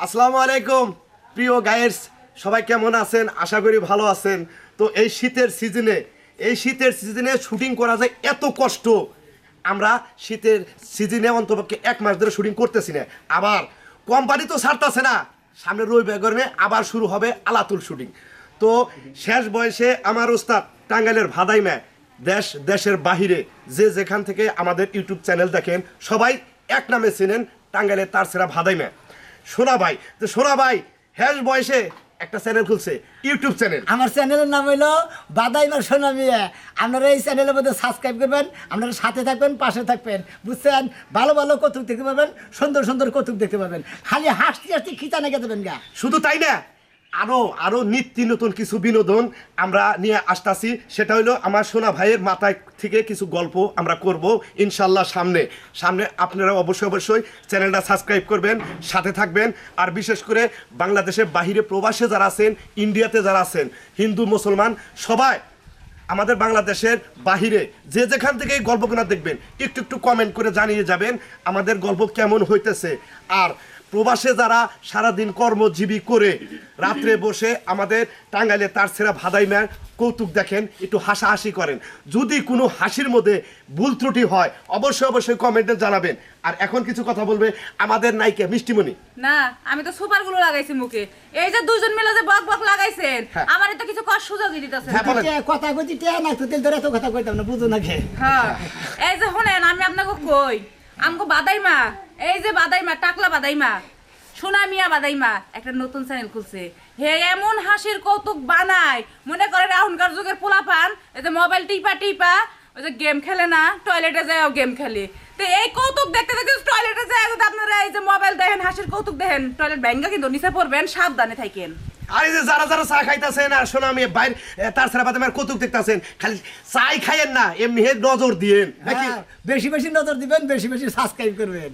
আসসালামু আলাইকুম প্রিয় গাইডস, সবাই কেমন আছেন? আশা করি ভালো আছেন। তো এই শীতের সিজনে শুটিং করা যায় এত কষ্ট। আমরা শীতের সিজনে অন্তপক্ষে 1 মাস ধরে শুটিং করতেছি না, আবার কোম্পানি তো ছাড়তেছে না। সামনে রবিবার আবার শুরু হবে আলাতুল শুটিং। তো শেষ বয়সে আমার ওস্তাদ টাঙ্গাইলের ভাদাইমা দেশের বাহিরে যে যেখান থেকে আমাদের ইউটিউব চ্যানেল দেখেন সবাই এক নামে চেনেন, টাঙ্গাইলের তার সেরা ভাদাইমা সোনা ভাই। তো সোনা ভাই শেষ বয়সে একটা চ্যানেল খুলছে, ইউটিউব চ্যানেল। আমার চ্যানেলের নাম হইলো বাদাইমার সোনা মিয়া। আপনারা এই চ্যানেলের মধ্যে সাবস্ক্রাইব করবেন, আপনারা সাথে থাকবেন, পাশে থাকবেন, বুঝছেন? ভালো ভালো কৌতুক দেখতে পাবেন, সুন্দর সুন্দর কৌতুক দেখতে পাবেন। খালি হাসতে হাসতে খিচা নাকি দেবেন গা। শুধু তাই না, আরো নিত্য নতুন কিছু বিনোদন আমরা নিয়ে আসতেছি। সেটা হলো আমার সোনা ভাইয়ের মাথায় থেকে কিছু গল্প আমরা করব ইনশাল্লাহ সামনে। আপনারা অবশ্যই চ্যানেলটা সাবস্ক্রাইব করবেন, সাথে থাকবেন। আর বিশেষ করে বাংলাদেশের বাহিরে প্রবাসে যারা আছেন, ইন্ডিয়াতে যারা আছেন, হিন্দু মুসলমান সবাই আমাদের বাংলাদেশের বাহিরে যে যেখান থেকে এই গল্পগুলো দেখবেন একটু কমেন্ট করে জানিয়ে যাবেন আমাদের গল্প কেমন হইতেছে। আর প্রবাসে যারা সারাদিন কর্মজীবী করে রাত্রে বসে আমাদের টাঙ্গাইলে তার সেরা ভাদাইমার কৌতুক দেখেন, একটু হাসাহাসি করেন। যদি কোনো হাসির মধ্যে ভুল ত্রুটি হয় অবশ্যই কমেন্টে জানাবেন। আর এখন কিছু কথা বলবে আমাদের নায়িকা মিষ্টিমণি। না, আমি তো সুপার গুলো লাগাইছি মুখে। এই যে দুইজন মিলে যে বক লাগাইছেন, আমারই তো কিছু কষ্ট সুযোগই দিতেছেন। কথা কইতে টিয়া নাই তো, তেল ধরে এত কথা কইতাম না, বুঝো না খে। হ্যাঁ, এই যে শুনেন, আমি আপনাকে কই, আমগো বাদাইমা, এই যে বাদাইমা, টাকলা বাদাইমা, সোনা মিয়া বাদাইমা একটা নতুন চ্যানেল খুলছে। হে এমন হাসির কৌতুক বানায়, মনে করেন এখনকার যুগের পোলাপান এই যে মোবাইল টিপা ওই যে গেম খেলে না, টয়লেটে যায় গেম খেলে। তো এই কৌতুক দেখতে টয়লেটে যায়, আপনারা এই যে মোবাইল দেখেন, হাসির কৌতুক দেখেন, টয়লেট ব্যাঙ্গা কিন্তু নিচে পড়বেন, সাবধানে থাকেন। আর এই যে যারা চা খাইতেছেন আর শোনা আমি বাইরে তার ছাড়া বাদে আমার কৌতুক দেখতেছেন, খালি চাই খাইয়েন না, এমনি নজর দিয়েন নাকি? বেশি বেশি নজর দিবেন, বেশি বেশি সাবস্ক্রাইব করবেন।